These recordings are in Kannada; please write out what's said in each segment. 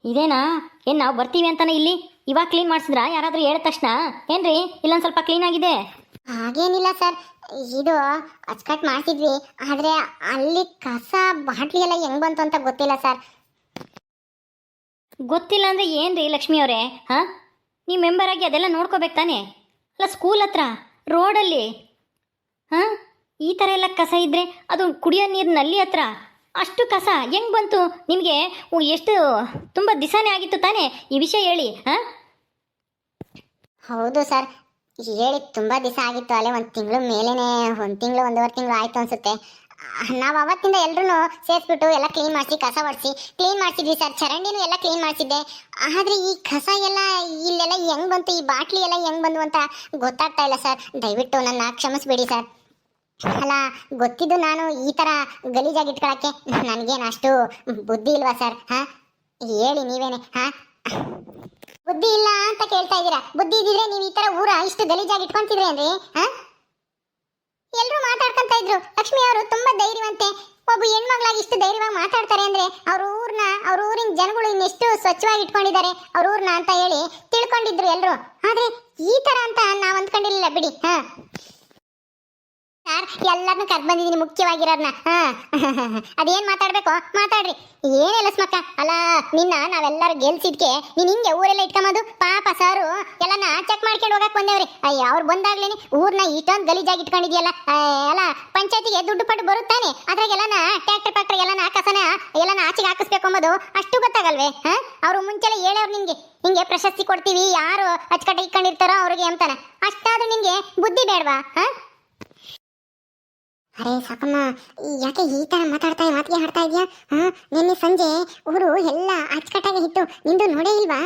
ಇದೇನಾ? ಏನು ನಾವು ಬರ್ತೀವಿ ಅಂತಾನೆ ಇಲ್ಲಿ ಇವಾಗ ಕ್ಲೀನ್ ಮಾಡಿಸಿದ್ರಾ? ಯಾರಾದರೂ ಹೇಳಿದ ತಕ್ಷಣ ಏನ್ರಿ ಇಲ್ಲೊಂದು ಸ್ವಲ್ಪ ಕ್ಲೀನ್ ಆಗಿದೆ? ಹಾಗೇನಿಲ್ಲ ಸರ್, ಇದು ಅಚ್ಕಟ್ ಮಾಡ್ತಿದ್ವಿ. ಆದ್ರೆ ಅಲ್ಲಿ ಕಸ ಬಾಟ್ಲಿ ಎಲ್ಲ ಹೆಂಗ್ ಬಂತು ಅಂತ ಗೊತ್ತಿಲ್ಲ ಸರ್. ಗೊತ್ತಿಲ್ಲ ಅಂದರೆ ಏನ್ರಿ ಲಕ್ಷ್ಮಿ ಅವರೇ? ಹಾಂ, ನೀವು ಮೆಂಬರ್ ಆಗಿ ಅದೆಲ್ಲ ನೋಡ್ಕೋಬೇಕು ತಾನೆ? ಅಲ್ಲ, ಸ್ಕೂಲ್ ಹತ್ರ ರೋಡಲ್ಲಿ ಹಾಂ ಈ ಥರ ಎಲ್ಲ ಕಸ ಇದ್ದರೆ ಅದು ಕುಡಿಯೋ ನೀರು ನಲ್ಲಿ ಹತ್ರ ಅಷ್ಟು ಕಸ ಹೆಂಗೆ ಬಂತು ನಿಮಗೆ? ಎಷ್ಟು ತುಂಬ ದಿವಸನೇ ಆಗಿತ್ತು ತಾನೇ ಈ ವಿಷಯ ಹೇಳಿ. ಹಾಂ, ಹೌದು ಸರ್, ಹೇಳಿ ತುಂಬಾ ದಿವಸ ಆಗಿತ್ತು. ಅಲ್ಲೇ ಒಂದು ತಿಂಗಳು ಮೇಲೇನೆ, ಒಂದು ತಿಂಗಳು ಒಂದೂವರೆ ತಿಂಗಳು ಆಯ್ತು ಅನ್ಸುತ್ತೆ. ನಾವು ಅವತ್ತಿಂದ ಎಲ್ಲರೂ ಸೇರಿಸ್ಬಿಟ್ಟು ಎಲ್ಲ ಕ್ಲೀನ್ ಮಾಡಿಸಿ, ಕಸ ಒರೆಸಿ ಕ್ಲೀನ್ ಮಾಡಿಸಿದ್ವಿ ಸರ್. ಚರಂಡಿನೂ ಎಲ್ಲ ಕ್ಲೀನ್ ಮಾಡಿಸಿದ್ದೆ. ಆದರೆ ಈ ಕಸ ಎಲ್ಲ ಇಲ್ಲೆಲ್ಲ ಹೆಂಗ್ ಬಂತು, ಈ ಬಾಟ್ಲಿ ಎಲ್ಲ ಹೆಂಗ್ ಬಂದು ಅಂತ ಗೊತ್ತಾಗ್ತಾ ಇಲ್ಲ ಸರ್. ದಯವಿಟ್ಟು ನನ್ನ ಕ್ಷಮಿಸ್ಬಿಡಿ ಸರ್. ಅಲ್ಲ, ಗೊತ್ತಿದ್ದು ನಾನು ಈ ಥರ ಗಲೀಜಾಗಿ ಇಟ್ಕೊಳಕ್ಕೆ ನನಗೇನು ಅಷ್ಟು ಬುದ್ಧಿ ಇಲ್ವಾ ಸರ್? ಹಾಂ, ಹೇಳಿ ನೀವೇನೆ. ಹಾಂ, ಬುದ್ಧಿ ಇಲ್ಲ ಅಂತ ಕೇಳ್ತಾ ಇದ್ದೀರಾ? ಬುದ್ಧಿ ಇದ್ದಿದ್ರೆ ನೀವು ಈ ತರ ಊರ ಇಷ್ಟು ಗಲೀಜಾಗಿ ಇಟ್ಕೊಂತಿದ್ರಿ ಅಂದ್ರೆ? ಎಲ್ಲರೂ ಮಾತಾಡ್ಕೊಂತ ಇದ್ರು, ಲಕ್ಷ್ಮಿ ಅವರು ತುಂಬಾ ಧೈರ್ಯವಂತೆ, ಒಬ್ಬ ಹೆಣ್ಮಗಳಾಗಿ ಇಷ್ಟು ಧೈರ್ಯವಾಗಿ ಮಾತಾಡ್ತಾರೆ ಅಂದ್ರೆ ಅವ್ರ ಊರಿನ ಜನಗಳು ಇನ್ನೆಷ್ಟು ಸ್ವಚ್ಛವಾಗಿ ಇಟ್ಕೊಂಡಿದ್ದಾರೆ ಅವ್ರ ಊರ್ನ ಅಂತ ಹೇಳಿ ತಿಳ್ಕೊಂಡಿದ್ರು ಎಲ್ಲರೂ. ಆದ್ರೆ ಈ ತರ ಅಂತ ನಾವ್ ಅಂದ್ಕೊಂಡಿರ್ಲಿಲ್ಲ ಬಿಡಿ. ಸರ್, ಎಲ್ಲರನ್ನೂ ಕರ್ದು ಬಂದಿದ್ದೀನಿ, ಮುಖ್ಯವಾಗಿರೋರ್ನ. ಅದೇನ್ ಮಾತಾಡ್ಬೇಕು ಮಾತಾಡ್ರಿ. ಏನಿಲ್ಲ ಸ್ಮಕ್ಕ, ಅಲ್ಲ ನಿನ್ನ ನಾವೆಲ್ಲರೂ ಗೆಲ್ಸಿದ್ಕೆ ನೀನ್ ಹಿಂಗೆ ಊರೆಲ್ಲ ಇಟ್ಕೊಂಬದು ಪಾಪ ಸಾರು ಎಲ್ಲನ ಚೆಕ್ ಮಾಡ್ಕೊಂಡು ಹೋಗಕ್ ಬಂದೇವ್ರಿ. ಅಯ್ಯ, ಅವ್ರು ಬಂದಾಗ್ಲೇನೆ ಊರ್ನ ಇಷ್ಟೊಂದು ಗಲೀಜಾಗಿ ಇಟ್ಕೊಂಡಿದ್ಯಲ್ಲ. ಅಲ್ಲ, ಪಂಚಾಯತಿಗೆ ದುಡ್ಡು ಪಟ್ಟು ಬರುತ್ತಾನೆ, ಅದ್ರಾಗೆಲ್ಲನ ಟ್ಯಾಕ್ಟರ್ ಎಲ್ಲನ ಕಸನ ಎಲ್ಲನ ಆಚೆಗೆ ಹಾಕಿಸ್ಬೇಕು ಅಂಬೋದು ಅಷ್ಟು ಗೊತ್ತಾಗಲ್ವೇ? ಅವ್ರು ಮುಂಚೆಲ್ಲ ಹೇಳವ್ರು ನಿಮ್ಗೆ ಹಿಂಗೆ ಪ್ರಶಸ್ತಿ ಕೊಡ್ತೀವಿ, ಯಾರು ಅಚ್ಚುಕಟ್ಟಾಗಿ ಇಟ್ಕೊಂಡಿರ್ತಾರೋ ಅವ್ರಿಗೆ ಅಂತಾನೆ. ಅಷ್ಟಾದ್ರೂ ನಿಮ್ಗೆ ಬುದ್ಧಿ ಬೇಡವಾ? ಅರೆ ಸಾಕಮ್ಮ, ಯಾಕೆ ಈ ತರ ಮಾತಿಗೆ ಹಾಡ್ತಾ ಇದೆಯಾ? ನಿನ್ನೆ ಸಂಜೆ ಊರು ಎಲ್ಲ ಅಚ್ಚುಕಟ್ಟಾಗಿ ಇತ್ತು, ನಿಂದು ನೋಡೇ ಇಲ್ವಾ?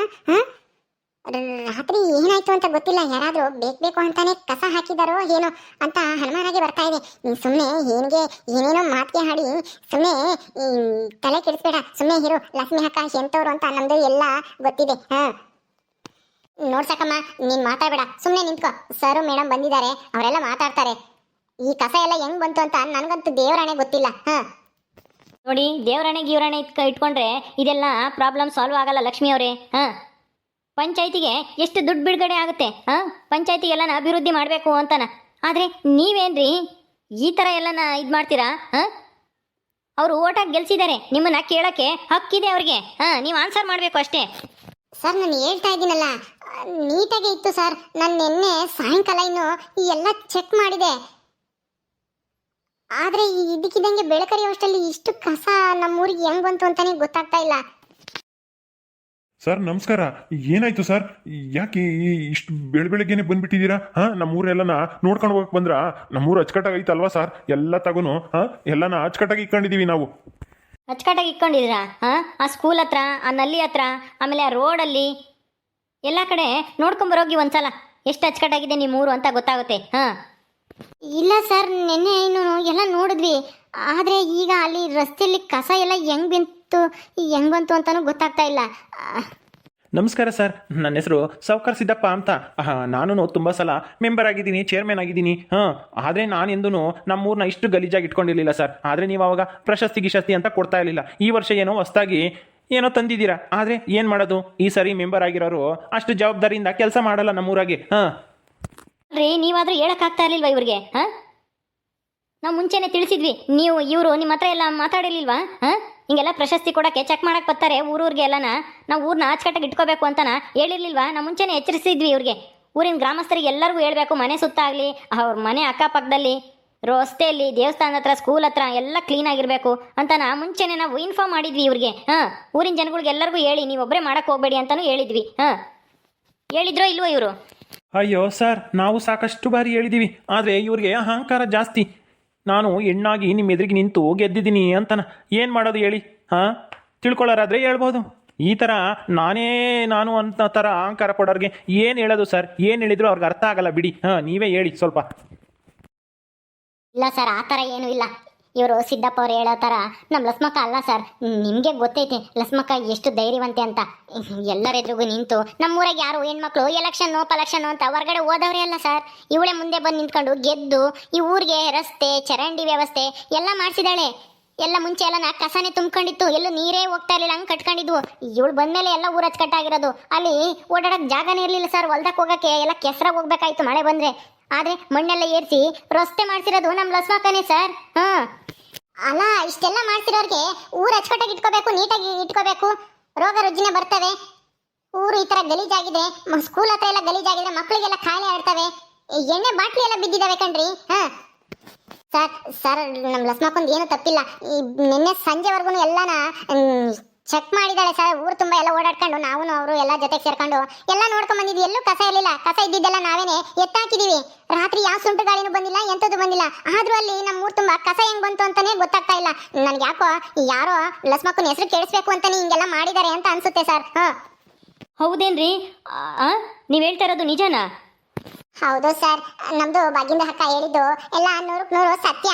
ರಾತ್ರಿ ಏನಾಯ್ತು ಅಂತ ಗೊತ್ತಿಲ್ಲ, ಯಾರಾದ್ರೂ ಬೇಕು ಅಂತಾನೆ ಕಸ ಹಾಕಿದಾರೋ ಏನೋ ಅಂತ ಹನುಮಾನಾಗಿ ಬರ್ತಾ ಇದೆ. ನೀನು ಸುಮ್ಮನೆ ಏನೇನೋ ಮಾತಿಗೆ ಹಾಡಿ ಸುಮ್ಮನೆ ತಲೆ ಕೆಡಿಸ್ಬೇಡ, ಸುಮ್ಮನೆ ಇರು. ಲಕ್ಷ್ಮಿ ಅಕ್ಕ ಎಂತವ್ರು ಅಂತ ನಮ್ದು ಎಲ್ಲ ಗೊತ್ತಿದೆ. ನೋಡ್ಸಕಮ್ಮ, ನೀನ್ ಮಾತಾಡ್ಬೇಡ, ಸುಮ್ಮನೆ ನಿಂತ್ಕೋ. ಸರ್ ಮೇಡಮ್ ಬಂದಿದ್ದಾರೆ, ಅವರೆಲ್ಲ ಮಾತಾಡ್ತಾರೆ. ಈ ಕಸ ಎಲ್ಲ ಹೆಂಗ್ ಬಂತು ಅಂತ ನನಗಂತೂ ದೇವರಾಣೆ ಗೊತ್ತಿಲ್ಲ. ನೋಡಿ, ದೇವರಾಣೆ ಗೀವರಾಣೆ ಇಟ್ಕೊಂಡ್ರೆ ಇದೆಲ್ಲ ಪ್ರಾಬ್ಲಮ್ ಸಾಲ್ವ್ ಆಗಲ್ಲ ಲಕ್ಷ್ಮಿ ಅವರೇ. ಪಂಚಾಯತಿಗೆ ಎಷ್ಟು ದುಡ್ಡು ಬಿಡುಗಡೆ ಆಗುತ್ತೆ, ಪಂಚಾಯತಿಗೆಲ್ಲನ ಅಭಿವೃದ್ಧಿ ಮಾಡಬೇಕು ಅಂತಾನ. ಆದರೆ ನೀವೇನ್ರಿ ಈ ಥರ ಎಲ್ಲನ ಇದು ಮಾಡ್ತೀರಾ? ಅವರು ಓಟಾಗಿ ಗೆಲ್ಸಿದ್ದಾರೆ, ನಿಮ್ಮನ್ನ ಕೇಳೋಕ್ಕೆ ಹಕ್ಕಿದೆ ಅವ್ರಿಗೆ. ನೀವು ಆನ್ಸರ್ ಮಾಡಬೇಕು ಅಷ್ಟೇ. ಸರ್, ನಾನು ಹೇಳ್ತಾ ಇದ್ದೀನಲ್ಲ, ನೀಟಾಗೆ ಇತ್ತು ಸರ್. ನಾನು ನಿನ್ನೆ ಸಾಯಂಕಾಲ ಇನ್ನು ಈ ಎಲ್ಲ ಚೆಕ್ ಮಾಡಿದೆ. ಆದ್ರೆ ಇದಕ್ಕಿದಂಗೆ ಬೆಳಕರಿಯುವಷ್ಟರಲ್ಲಿ ಇಷ್ಟು ಕಸ ನಮ್ಮೂರಿಗೆ ಹೆಂಗ್ ಬಂತು ಅಂತಾನೆ ಗೊತ್ತಾಗ್ತಾ ಇಲ್ಲ. ಸರ್ ನಮಸ್ಕಾರ. ಏನಾಯ್ತು ಸರ್? ಯಾಕೆ ಇಷ್ಟು ಬೆಳಗ್ಗೆನೆ ಬಂದ್ಬಿಟ್ಟಿದ್ದೀರಾ? ನಮ್ಮೂರೆಲ್ಲನ ನೋಡ್ಕೊಂಡು ಹೋಗಕ್ ಬಂದ್ರ? ನಮ್ಮೂರು ಅಚ್ಚುಕಟ್ಟಾಗಿ ಐತಲ್ವಾ ಸರ್? ಎಲ್ಲ ತಗೋನು ಎಲ್ಲನ ಅಚ್ಚುಕಟ್ಟಾಗಿ ಇಟ್ಕೊಂಡಿದೀವಿ ನಾವು. ಅಚ್ಚುಕಟ್ಟಾಗಿ ಇಟ್ಕೊಂಡಿದ್ದೀರಾ? ಆ ಸ್ಕೂಲ್ ಹತ್ರ, ಆ ನಲ್ಲಿ ಹತ್ರ, ಆಮೇಲೆ ಆ ರೋಡಲ್ಲಿ ಎಲ್ಲ ಕಡೆ ನೋಡ್ಕೊಂಬರೋಗಿ ಒಂದ್ಸಲ ಎಷ್ಟು ಅಚ್ಚುಕಟ್ಟಾಗಿದೆ ನಿಮ್ಮೂರು ಅಂತ ಗೊತ್ತಾಗುತ್ತೆ. ಇಲ್ಲ ಸರ್, ನೆನ್ನೆ ಏನು ಎಲ್ಲ ನೋಡಿದ್ವಿ. ಆದ್ರೆ ಈಗ ಅಲ್ಲಿ ರಸ್ತೆಯಲ್ಲಿ ಕಸ ಎಲ್ಲ ಹೆಂಗ್ ಬಂತು ಅಂತಾನು ಗೊತ್ತಾಗ್ತಾ ಇಲ್ಲ. ನಮಸ್ಕಾರ ಸರ್, ನನ್ನ ಹೆಸರು ಸಾವ್ಕಾರ್ ಸಿದ್ದಪ್ಪ ಅಂತ. ನಾನು ತುಂಬ ಸಲ ಮೆಂಬರ್ ಆಗಿದ್ದೀನಿ, ಚೇರ್ಮನ್ ಆಗಿದ್ದೀನಿ. ಆದರೆ ನಾನೆಂದೂ ನಮ್ಮೂರನ್ನ ಇಷ್ಟು ಗಲೀಜಾಗಿ ಇಟ್ಕೊಂಡಿರಲಿಲ್ಲ ಸರ್. ಆದರೆ ನೀವು ಅವಾಗ ಪ್ರಶಸ್ತಿ ಅಂತ ಕೊಡ್ತಾ ಇರಲಿಲ್ಲ. ಈ ವರ್ಷ ಏನೋ ಹೊಸ್ದಾಗಿ ಏನೋ ತಂದಿದ್ದೀರಾ. ಆದರೆ ಏನು ಮಾಡೋದು, ಈ ಸರಿ ಮೆಂಬರ್ ಆಗಿರೋರು ಅಷ್ಟು ಜವಾಬ್ದಾರಿಯಿಂದ ಕೆಲಸ ಮಾಡಲ್ಲ ನಮ್ಮೂರಾಗೆ. ರೀ, ನೀವಾದ್ರೂ ಹೇಳಕ್ಕಾಗ್ತಾ ಇರ್ಲಿಲ್ವಾ ಇವ್ರಿಗೆ? ನಾವು ಮುಂಚೆನೆ ತಿಳಿಸಿದ್ವಿ, ಇವರು ನಿಮ್ಮ ಹತ್ರ ಎಲ್ಲ ಮಾತಾಡಿರ್ಲಿಲ್ವಾ? ಹಿಂಗೆಲ್ಲ ಪ್ರಶಸ್ತಿ ಕೊಡೋಕ್ಕೆ ಚೆಕ್ ಮಾಡಕ್ಕೆ ಬರ್ತಾರೆ ಊರೂರಿಗೆ ಎಲ್ಲನ, ನಾವು ಊರನ್ನ ಅಚ್ಚುಕಟ್ಟಾಗಿ ಇಟ್ಕೋಬೇಕು ಅಂತನ ಹೇಳಿರ್ಲಿಲ್ವಾ? ನಾವು ಮುಂಚೆನೆ ಎಚ್ಚರಿಸಿದ್ವಿ ಇವ್ರಿಗೆ. ಊರಿನ ಗ್ರಾಮಸ್ಥರಿಗೆ ಎಲ್ಲರಿಗೂ ಹೇಳಬೇಕು, ಮನೆ ಸುತ್ತ ಆಗಲಿ, ಅವ್ರ ಮನೆ ಅಕ್ಕಪಕ್ಕದಲ್ಲಿ, ರಸ್ತೆಯಲ್ಲಿ, ದೇವಸ್ಥಾನದ ಹತ್ರ, ಸ್ಕೂಲ್ ಹತ್ರ ಎಲ್ಲ ಕ್ಲೀನಾಗಿರಬೇಕು ಅಂತ ಮುಂಚೆನೆ ನಾವು ಇನ್ಫಾರ್ಮ್ ಮಾಡಿದ್ವಿ ಇವ್ರಿಗೆ. ಊರಿನ ಜನಗಳಿಗೆ ಎಲ್ಲರಿಗೂ ಹೇಳಿ, ನೀವೊಬ್ಬರೇ ಮಾಡಕ್ಕೆ ಹೋಗಬೇಡಿ ಅಂತಲೂ ಹೇಳಿದ್ವಿ. ಹೇಳಿದ್ರೋ ಇಲ್ವೋ ಇವರು? ಅಯ್ಯೋ ಸರ್, ನಾವು ಸಾಕಷ್ಟು ಬಾರಿ ಹೇಳಿದ್ದೀವಿ. ಆದರೆ ಇವ್ರಿಗೆ ಅಹಂಕಾರ ಜಾಸ್ತಿ. ನಾನು ಹೆಣ್ಣಾಗಿ ನಿಮ್ಮ ಎದುರಿಗೆ ನಿಂತು ಗೆದ್ದಿದ್ದೀನಿ ಅಂತನ. ಏನು ಮಾಡೋದು ಹೇಳಿ? ತಿಳ್ಕೊಳ್ಳೋರಾದರೆ ಹೇಳ್ಬೋದು. ಈ ಥರ ನಾನು ಅಂತ ಥರ ಅಹಂಕಾರ ಕೊಡೋರಿಗೆ ಏನು ಹೇಳೋದು ಸರ್? ಏನು ಹೇಳಿದ್ರು ಅವ್ರಿಗೆ ಅರ್ಥ ಆಗಲ್ಲ ಬಿಡಿ. ನೀವೇ ಹೇಳಿ ಸ್ವಲ್ಪ. ಇಲ್ಲ ಸರ್, ಆ ಥರ ಏನೂ ಇಲ್ಲ. ಇವರು ಸಿದ್ದಪ್ಪ ಅವ್ರು ಹೇಳೋ ಥರ ನಮ್ಮ ಲಸ್ಮಕ್ಕ ಅಲ್ಲ ಸರ್. ನಿಮಗೆ ಗೊತ್ತೈತೆ ಲಸ್ಮಕ್ಕ ಎಷ್ಟು ಧೈರ್ಯವಂತೆ ಅಂತ. ಎಲ್ಲರೆದ್ರಿಗೂ ನಿಂತು ನಮ್ಮೂರಾಗ ಯಾರು ಹೆಣ್ಮಕ್ಳು ಎಲೆಕ್ಷನ್ನು ಪಲೆಕ್ಷನ್ನು ಅಂತ ಹೊರಗಡೆ ಹೋದವ್ರೆ ಅಲ್ಲ ಸರ್. ಇವಳೇ ಮುಂದೆ ಬಂದು ನಿಂತ್ಕೊಂಡು ಗೆದ್ದು ಈ ಊರಿಗೆ ರಸ್ತೆ, ಚರಂಡಿ ವ್ಯವಸ್ಥೆ ಎಲ್ಲ ಮಾಡಿಸಿದಾಳೆ. ಎಲ್ಲ ಮುಂಚೆ ಎಲ್ಲ ನಾ ಕಸನೇ ತುಂಬ್ಕೊಂಡಿತ್ತು, ಎಲ್ಲೂ ನೀರೇ ಹೋಗ್ತಾ ಇರಲಿಲ್ಲ, ಹಂಗೆ ಕಟ್ಕೊಂಡಿದ್ವು. ಇವಳು ಬಂದ್ಮೇಲೆ ಎಲ್ಲ ಊರ ಕಟ್ಟಾಗಿರೋದು. ಅಲ್ಲಿ ಓಡಾಡಕ್ ಜಾಗನೇ ಇರಲಿಲ್ಲ ಸರ್, ಹೊಲ್ದಕ್ಕೆ ಹೋಗಕ್ಕೆ ಎಲ್ಲ ಕೆಸರಾಗಿ ಹೋಗ್ಬೇಕಾಯ್ತು ಮಳೆ ಬಂದ್ರೆ. ಆದ್ರೆ ಮಣ್ಣೆಲ್ಲ ಏರಿಸಿ ರಸ್ತೆ ಮಾಡ್ಸಿರೋದು ನಮ್ಮ ಲಸ್ಮಕ್ಕನೇ ಸರ್. ಅಲ್ಲ, ಇಷ್ಟೆಲ್ಲ ಮಾಡ್ಸಿರೋರ್ಗೆ ಊರು ಅಚ್ಚುಕಟ್ಟಾಗಿ ಇಟ್ಕೋಬೇಕು, ನೀಟಾಗಿ ಇಟ್ಕೋಬೇಕು, ರೋಗ ರುಜಿನ ಬರ್ತವೆ. ಊರು ಈ ತರ ಗಲೀಜಾಗಿದೆ, ಸ್ಕೂಲ್ ಹತ್ರ ಎಲ್ಲ ಗಲೀಜಾಗಿದ್ರೆ ಮಕ್ಕಳಿಗೆಲ್ಲ ಕಾಯಿಲೆ ಆಡ್ತವೆ, ಎಣ್ಣೆ ಬಾಟ್ಲಿ ಎಲ್ಲ ಬಿದ್ದಿದಾವೆ ಕಣ್ರಿ. ಸರ್ ಸರ್ ನಮ್ಮ ಲಸ್ಮಕ್ಕೊಂದು ಏನು ತಪ್ಪಿಲ್ಲ. ನಿನ್ನೆ ಸಂಜೆವರೆಗೂ ಎಲ್ಲಾನ ಚೆಕ್ ಮಾಡಿದಾಳೆ ಸರ್. ಊರು ತುಂಬ ಎಲ್ಲ ಓಡಾಡ್ಕೊಂಡು ನಾವು ಅವರು ಎಲ್ಲ ಜೊತೆಗೆ ಸೇರ್ಕೊಂಡು ಎಲ್ಲ ನೋಡ್ಕೊಂಡ್ ಬಂದಿದ್ವಿ. ಎಲ್ಲೂ ಕಸ ಇರಲಿಲ್ಲ, ಕಸ ಇದ್ದಿದ್ದೆಲ್ಲ ನಾವೇನೆ ಎತ್ತಾಕಿದೀವಿ. ರಾತ್ರಿ ಯಾವ ಸುಂಟು ಗಾಳಿನೂ ಬಂದಿಲ್ಲ, ಎಂಥದ್ದು ಬಂದಿಲ್ಲ. ಆದ್ರೂ ಅಲ್ಲಿ ನಮ್ಮ ಊರು ತುಂಬ ಕಸ ಹೆಂಗ್ ಬಂತು ಅಂತಾನೆ ಗೊತ್ತಾಗ್ತಾ ಇಲ್ಲ. ನನ್ಗೆ ಯಾಕೋ ಯಾರೋ ಲಸ್ಮಕ್ಕನ ಹೆಸರು ಕೇಳಿಸ್ಬೇಕು ಅಂತಾನೆ ಹಿಂಗೆಲ್ಲ ಮಾಡಿದ್ದಾರೆ ಅಂತ ಅನ್ಸುತ್ತೆ ಸರ್. ಹೌದೇನ್ರಿ? ನೀವು ಹೇಳ್ತಾ ಇರೋದು ನಿಜನಾ? ಹೌದು ಸರ್, ನಮ್ದು ಭಾಗ್ಯದ ಅಕ್ಕ ಹೇಳಿದ್ದು ಎಲ್ಲ 100% ಸತ್ಯ.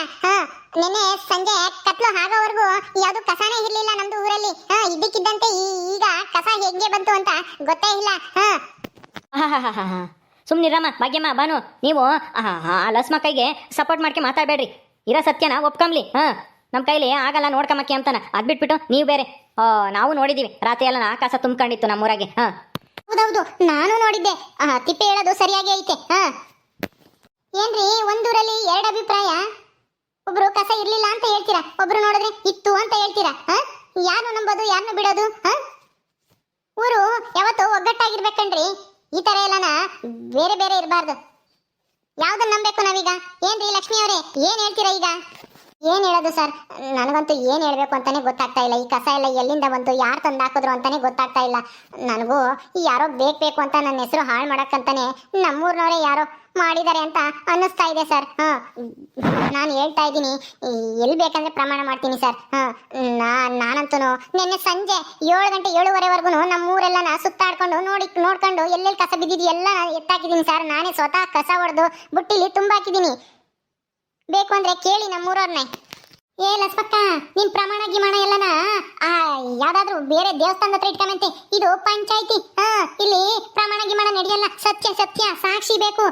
ನಿನ್ನೆ ಸಂಜೆ ಕತ್ಲು ಆಗೋವರೆಗೂ ಯಾವ್ದು ಕಸನೇ ಇರ್ಲಿಲ್ಲ ನಮ್ದು ಊರಲ್ಲಿ. ಇದಕ್ಕಿದ್ದಂತೆ ಈಗ ಕಸ ಹೆಂಗೆ ಬಂತು ಅಂತ ಗೊತ್ತೇ ಇಲ್ಲ. ಸುಮ್ನಿರಮ್ಮ ಭಾಗ್ಯಮ್ಮ, ಬಾನು, ನೀವು ಲಸ್ಮಕ್ಕೈಗೆ ಸಪೋರ್ಟ್ ಮಾಡ್ಕೆ ಮಾತಾಡಬೇಡ್ರಿ. ಇರೋ ಸತ್ಯನ ಒಪ್ಕೊಂಬ್ಲಿ. ನಮ್ಮ ಕೈಲಿ ಆಗಲ್ಲ ನೋಡ್ಕೊಂಬಕ್ಕೆ ಅಂತಾನ. ಅದ್ಬಿಟ್ಬಿಟ್ಟು ನೀವು ಬೇರೆ. ನಾವು ನೋಡಿದೀವಿ, ರಾತ್ರಿ ಎಲ್ಲ ಆಕಾಶ ತುಂಬ್ಕೊಂಡಿತ್ತು ನಮ್ಮೂರಾಗೆ. ಹೌದೌದು, ನಾನು ನೋಡಿದ್ದೆ. ತಿಪ್ಪೆ ಹೇಳೋದು ಸರಿಯಾಗಿ ಐತೆ. ಏನ್ರಿ, ಒಂದೂರಲ್ಲಿ ಎರಡು ಅಭಿಪ್ರಾಯ. ಒಬ್ರು ಕಸ ಇರ್ಲಿಲ್ಲ ಅಂತ ಹೇಳ್ತೀರಾ, ಒಬ್ರು ನೋಡಿದ್ರೆ ಇತ್ತು ಅಂತ ಹೇಳ್ತೀರಾ. ಯಾರನ್ನು ನಂಬೋದು, ಯಾರನ್ನು ಬಿಡೋದು? ಊರು ಯಾವತ್ತು ಒಗ್ಗಟ್ಟಾಗಿರ್ಬೇಕಣ್ರಿ. ಈ ತರ ಎಲ್ಲನ ಬೇರೆ ಬೇರೆ ಇರಬಾರ್ದು. ಯಾವ್ದನ್ನ ನಂಬೇಕು ನಾವೀಗ? ಏನ್ರಿ ಲಕ್ಷ್ಮಿ ಅವರೇ, ಏನ್ ಹೇಳ್ತೀರಾ ಈಗ? ಏನ್ ಹೇಳೋದು ಸರ್, ನನಗಂತೂ ಏನ್ ಹೇಳ್ಬೇಕು ಅಂತಾನೆ ಗೊತ್ತಾಗ್ತಾ ಇಲ್ಲ. ಈ ಕಸ ಎಲ್ಲ ಎಲ್ಲಿಂದ ಬಂತು, ಯಾರು ತಂದು ಹಾಕಿದ್ರು ಅಂತಾನೆ ಗೊತ್ತಾಗ್ತಾ ಇಲ್ಲ. ನನಗೂ ಯಾರೋ ಬೇಕು ಅಂತ ನನ್ನ ಹೆಸರು ಹಾಳು ಮಾಡಕ್ಕಂತಾನೆ ನಮ್ಮೂರ್ನವರೇ ಯಾರೋ ಮಾಡಿದ್ದಾರೆ ಅಂತ ಅನ್ನಿಸ್ತಾ ಇದೆ ಸರ್. ನಾನು ಹೇಳ್ತಾ ಇದ್ದೀನಿ, ಎಲ್ಲಿ ಬೇಕಂದ್ರೆ ಪ್ರಮಾಣ ಮಾಡ್ತೀನಿ ಸರ್. ನಾನಂತೂ ನಿನ್ನೆ ಸಂಜೆ 7 ಗಂಟೆ 7:15ವರೆಗೂ ನಮ್ಮೂರೆಲ್ಲ ಸುತ್ತಾಡ್ಕೊಂಡು ನೋಡ್ಕೊಂಡು ಎಲ್ಲೆಲ್ಲಿ ಕಸ ಬಿದ್ದಿದ್ದು ಎಲ್ಲ ಎತ್ತಾಕಿದ್ದೀನಿ ಸರ್. ನಾನೇ ಸ್ವತಃ ಕಸ ಹೊಡೆದು ಬುಟ್ಟಿಲಿ ತುಂಬಾಕಿದ್ದೀನಿ. ಬೇಕು ಅಂದ್ರೆ ಕೇಳಿ ನಮ್ಮೂರವ್ರನ್ನೇ. ಏ ಲಸ್ಮಕ್ಕ, ನಿನ್ ಪ್ರಮಾಣ ಗಿಮಾಣ ಎಲ್ಲನ ಯಾವ್ದಾದ್ರು ಬೇರೆ ದೇವಸ್ಥಾನದ ಹತ್ರ ಇಟ್ಕೊಂಬಂತೆ. ಇದು ಪಂಚಾಯ್ತಿ. ಇಲ್ಲಿ ಪ್ರಮಾಣ ಗಿಮಾಣ ನಡೆಯಲ್ಲ. ಸತ್ಯ ಸತ್ಯ, ಸಾಕ್ಷಿ ಬೇಕು.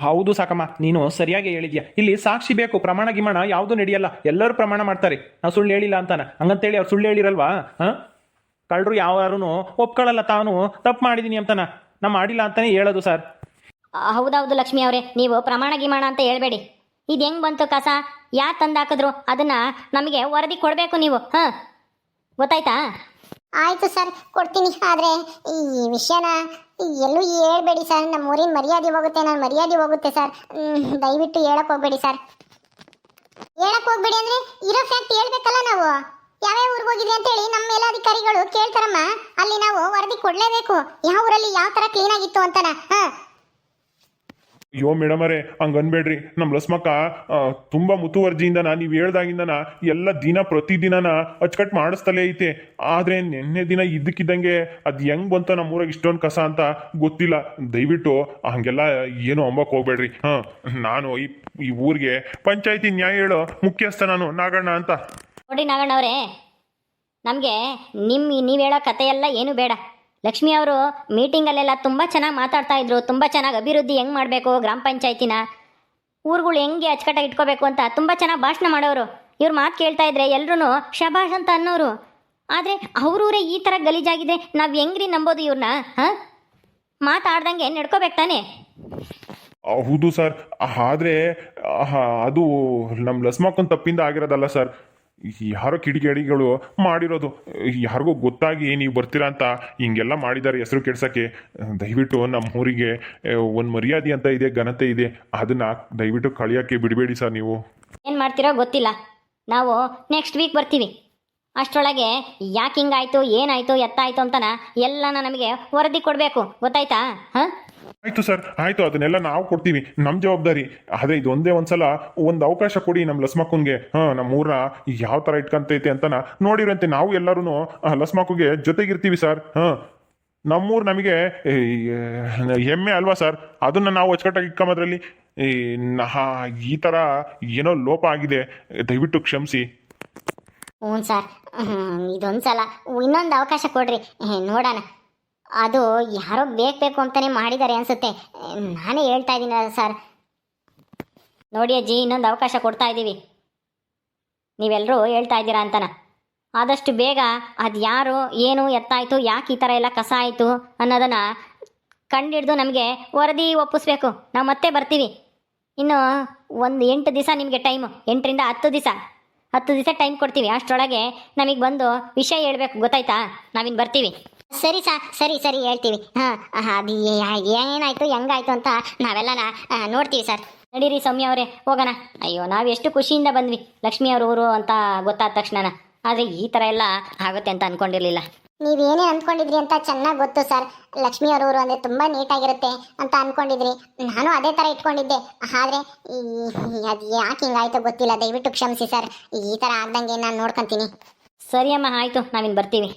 ಹೌದು ಸಾಕಮ್ಮ, ನೀನು ಸರಿಯಾಗಿ ಹೇಳಿದ್ಯಾ. ಇಲ್ಲಿ ಸಾಕ್ಷಿ ಬೇಕು, ಪ್ರಮಾಣ ಗಿಮಾಣ ಯಾವುದು ನಡೆಯಲ್ಲ. ಎಲ್ಲರೂ ಪ್ರಮಾಣ ಮಾಡ್ತಾರೆ, ನಾವು ಸುಳ್ಳು ಹೇಳಿಲ್ಲ ಅಂತಾನ. ಹಂಗಂತೇಳಿ ಅವ್ರು ಸುಳ್ಳು ಹೇಳಿರಲ್ವಾ? ಕಳ್ಳರು ಯಾರು ಒಪ್ಕೊಳ್ಳಲ್ಲ ತಾನು ತಪ್ಪು ಮಾಡಿದೀನಿ ಅಂತಾನ. ನಾ ಮಾಡಿಲ್ಲ ಅಂತಾನೆ ಹೇಳೋದು ಸರ್. ಹೌದೌದು ಲಕ್ಷ್ಮಿ ಅವರೇ, ನೀವು ಪ್ರಮಾಣ ಗಿಮಾಣ ಅಂತ ಹೇಳ್ಬೇಡಿ. ಇದು ಹೆಂಗ್ ಬಂತು ಕಸ, ಯಾರು ತಂದು ಹಾಕಿದ್ರು ಅದನ್ನ ನಮಗೆ ವರದಿ ಕೊಡಬೇಕು ನೀವು. ಗೊತ್ತಾಯ್ತಾ? ಆಯ್ತು ಸರ್, ಕೊಡ್ತೀನಿ. ಆದ್ರೆ ಈ ವಿಷಯನ ಎಲ್ಲೂ ಹೇಳ್ಬೇಡಿ ಸರ್. ನಮ್ಮ ಊರಿನ ಮರ್ಯಾದೆ ಹೋಗುತ್ತೆ, ನನ್ನ ಮರ್ಯಾದೆ ಹೋಗುತ್ತೆ ಸರ್. ದಯವಿಟ್ಟು ಹೇಳಕ್ ಹೋಗ್ಬೇಡಿ ಸರ್. ಹೇಳಕ್ ಹೋಗ್ಬೇಡಿ ಅಂದ್ರೆ ಇರೋ ಫ್ಯಾಕ್ಟ್ ಹೇಳ್ಬೇಕಲ್ಲ ನಾವು. ಯಾವ್ಯಾವ ಊರಿಗೆ ಹೋಗಿದ್ರಿ ಅಂತ ಹೇಳಿ ನಮ್ಮ ಮೇಲಾಧಿಕಾರಿಗಳು ಕೇಳ್ತಾರಮ್ಮ. ಅಲ್ಲಿ ನಾವು ವರದಿ ಕೊಡ್ಲೇಬೇಕು, ಯಾವ ಊರಲ್ಲಿ ಯಾವ ತರ ಕ್ಲೀನ್ ಆಗಿತ್ತು ಅಂತನ. ಅಯ್ಯೋ ಮೇಡಮ್ ಅವರೇ, ಹಂಗೆ ಅನ್ಬೇಡ್ರಿ. ನಮ್ಮ ಲಸ್ಮಕ್ಕ ತುಂಬ ಮುತುವರ್ಜಿಯಿಂದನ ನೀವು ಹೇಳ್ದಾಗಿಂದನ ಎಲ್ಲ ದಿನ ಪ್ರತಿದಿನನ ಅಚ್ಚುಕಟ್ಟು ಮಾಡಿಸ್ತಲೇ ಐತೆ. ಆದರೆ ನಿನ್ನೆ ದಿನ ಇದ್ದಕ್ಕಿದ್ದಂಗೆ ಅದು ಹೆಂಗೆ ಬಂತ ನಮ್ಮೂರಾಗ ಇಷ್ಟೊಂದು ಕಸ ಅಂತ ಗೊತ್ತಿಲ್ಲ. ದಯವಿಟ್ಟು ಹಂಗೆಲ್ಲ ಏನು ಅಂಬಕ್ಕೆ ಹೋಗ್ಬೇಡ್ರಿ. ನಾನು ಈ ಊರಿಗೆ ಪಂಚಾಯತಿ ನ್ಯಾಯ ಹೇಳೋ ಮುಖ್ಯಸ್ಥ ನಾನು, ನಾಗಣ್ಣ ಅಂತ. ನೋಡ್ರಿ ನಾಗಣ್ಣವ್ರೆ, ನಮಗೆ ನೀವು ಹೇಳೋ ಕತೆ ಎಲ್ಲ ಏನು ಬೇಡ. ಲಕ್ಷ್ಮಿ ಅವರು ಮೀಟಿಂಗಲ್ಲೆಲ್ಲ ತುಂಬ ಚೆನ್ನಾಗಿ ಮಾತಾಡ್ತಾ ಇದ್ರು. ತುಂಬ ಚೆನ್ನಾಗಿ ಅಭಿವೃದ್ಧಿ ಹೆಂಗೆ ಮಾಡಬೇಕು, ಗ್ರಾಮ ಪಂಚಾಯತಿನ ಊರುಗಳು ಹೆಂಗೆ ಅಚ್ಚುಕಟ್ಟಾಗಿ ಇಟ್ಕೋಬೇಕು ಅಂತ ತುಂಬ ಚೆನ್ನಾಗಿ ಭಾಷಣ ಮಾಡೋರು. ಇವ್ರ ಮಾತು ಕೇಳ್ತಾ ಇದ್ರೆ ಎಲ್ರೂ ಶಬಾಷ್ ಅಂತ ಅನ್ನೋರು. ಆದರೆ ಅವ್ರೂರೇ ಈ ಥರ ಗಲೀಜಾಗಿದೆ, ನಾವು ಹೆಂಗ್ರಿ ನಂಬೋದು ಇವ್ರನ್ನ? ಮಾತಾಡ್ದಂಗೆ ನಡ್ಕೋಬೇಕು ತಾನೆ. ಹೌದು ಸರ್, ಆದರೆ ಅದು ನಮ್ಮ ಲಸ್ಮಕ್ಕನ ತಪ್ಪಿಂದ ಆಗಿರೋದಲ್ಲ ಸರ್. ಯಾರೋ ಕಿಡಿಗೇಡಿಗಳು ಮಾಡಿರೋದು. ಯಾರಿಗೂ ಗೊತ್ತಾಗಿ ನೀವು ಬರ್ತೀರಾ ಅಂತ ಹಿಂಗೆಲ್ಲ ಮಾಡಿದ್ದಾರೆ ಹೆಸರು ಕೆಡ್ಸೋಕ್ಕೆ. ದಯವಿಟ್ಟು ನಮ್ಮ ಊರಿಗೆ ಒಂದು ಮರ್ಯಾದೆ ಅಂತ ಇದೆ, ಘನತೆ ಇದೆ, ಅದನ್ನು ದಯವಿಟ್ಟು ಕಳಿಯೋಕ್ಕೆ ಬಿಡಬೇಡಿ ಸರ್. ನೀವು ಏನು ಮಾಡ್ತೀರೋ ಗೊತ್ತಿಲ್ಲ. ನಾವು ನೆಕ್ಸ್ಟ್ ವೀಕ್ ಬರ್ತೀವಿ. ಅಷ್ಟರೊಳಗೆ ಯಾಕೆ ಹಿಂಗಾಯ್ತು, ಏನಾಯಿತು, ಎತ್ತಾಯಿತು ಅಂತನ ಎಲ್ಲನ ನಮಗೆ ವರದಿ ಕೊಡಬೇಕು. ಗೊತ್ತಾಯ್ತಾ? ಆಯಿತು ಸರ್, ಆಯಿತು, ಅದನ್ನೆಲ್ಲ ನಾವು ಕೊಡ್ತೀವಿ, ನಮ್ಮ ಜವಾಬ್ದಾರಿ. ಆದರೆ ಇದು ಒಂದೇ ಒಂದ್ಸಲ ಒಂದು ಅವಕಾಶ ಕೊಡಿ ನಮ್ಮ ಲಸ್ಮಕ್ಕನ್ಗೆ. ನಮ್ಮ ಊರನ್ನ ಯಾವ ಥರ ಇಟ್ಕೊಂತೈತೆ ಅಂತನ ನೋಡಿರಂತೆ ನಾವು ಎಲ್ಲರೂ ಲಸ್ಮಕ್ಕಗೆ ಜೊತೆಗಿರ್ತೀವಿ ಸರ್. ನಮ್ಮೂರು ನಮಗೆ ಹೆಮ್ಮೆ ಅಲ್ವಾ ಸರ್? ಅದನ್ನು ನಾವು ಅಚ್ಚುಕಟ್ಟಾಗಿ ಇಟ್ಕೊಂಬೋದ್ರಲ್ಲಿ ಈ ಥರ ಏನೋ ಲೋಪ ಆಗಿದೆ, ದಯವಿಟ್ಟು ಕ್ಷಮಿಸಿ. ಹ್ಞೂ ಸರ್, ಇದೊಂದ್ಸಲ ಇನ್ನೊಂದು ಅವಕಾಶ ಕೊಡ್ರಿ, ನೋಡೋಣ. ಅದು ಯಾರೋ ಬೇಕು ಅಂತಾನೆ ಮಾಡಿದ್ದಾರೆ ಅನ್ಸುತ್ತೆ. ನಾನೇ ಹೇಳ್ತಾ ಇದ್ದೀನಿ ಸರ್. ನೋಡಿ ಅಜ್ಜಿ, ಇನ್ನೊಂದು ಅವಕಾಶ ಕೊಡ್ತಾ ಇದ್ದೀವಿ. ನೀವೆಲ್ಲರೂ ಹೇಳ್ತಾ ಇದ್ದೀರಾ ಅಂತನ. ಆದಷ್ಟು ಬೇಗ ಅದು ಯಾರು ಏನು ಎತ್ತಾಯಿತು ಯಾಕೆ ಈ ಥರ ಎಲ್ಲ ಕಸ ಆಯಿತು ಅನ್ನೋದನ್ನು ಕಂಡಿಡ್ದು ನಮಗೆ ವರದಿ ಒಪ್ಪಿಸ್ಬೇಕು. ನಾವು ಮತ್ತೆ ಬರ್ತೀವಿ. ಇನ್ನು ಒಂದು 8 ದಿವಸ ನಿಮಗೆ ಟೈಮು, 8ರಿಂದ 10 ದಿವಸ 10 ದಿವಸ ಟೈಮ್ ಕೊಡ್ತೀವಿ. ಅಷ್ಟರೊಳಗೆ ನಮಗೆ ಬಂದು ವಿಷಯ ಹೇಳ್ಬೇಕು, ಗೊತ್ತಾಯ್ತಾ? ನಾವಿನ್ನು ಬರ್ತೀವಿ. ಸರಿ ಸರಿ ಹೇಳ್ತೀವಿ. ಅದು ಏನಾಯ್ತು ಹೆಂಗಾಯ್ತು ಅಂತ ನಾವೆಲ್ಲ ನೋಡ್ತೀವಿ ಸರ್. ನಡೀರಿ ಸೌಮ್ಯ ಅವರೇ, ಹೋಗೋಣ. ಅಯ್ಯೋ, ನಾವು ಎಷ್ಟು ಖುಷಿಯಿಂದ ಬಂದ್ವಿ ಲಕ್ಷ್ಮಿ ಅವ್ರ ಊರು ಅಂತ ಗೊತ್ತಾದ ತಕ್ಷಣ. ಆದರೆ ಈ ಥರ ಎಲ್ಲ ಆಗುತ್ತೆ ಅಂತ ಅಂದ್ಕೊಂಡಿರಲಿಲ್ಲ. ನೀವೇನೇ ಅಂದ್ಕೊಂಡಿದ್ರಿ ಅಂತ ಚೆನ್ನಾಗಿ ಗೊತ್ತು ಸರ್. ಲಕ್ಷ್ಮಿ ಅವ್ರವರು ಅಂದರೆ ತುಂಬ ನೀಟಾಗಿರುತ್ತೆ ಅಂತ ಅಂದ್ಕೊಂಡಿದ್ರಿ. ನಾನು ಅದೇ ಥರ ಇಟ್ಕೊಂಡಿದ್ದೆ. ಆದರೆ ಅದು ಯಾಕೆ ಹಿಂಗಾಯ್ತು ಗೊತ್ತಿಲ್ಲ. ದಯವಿಟ್ಟು ಕ್ಷಮಿಸಿ ಸರ್. ಈ ಥರ ಆಗ್ದಂಗೆ ನಾನು ನೋಡ್ಕೊತೀನಿ. ಸರಿ ಅಮ್ಮ, ಆಯಿತು, ನಾವಿನ್ನು ಬರ್ತೀವಿ.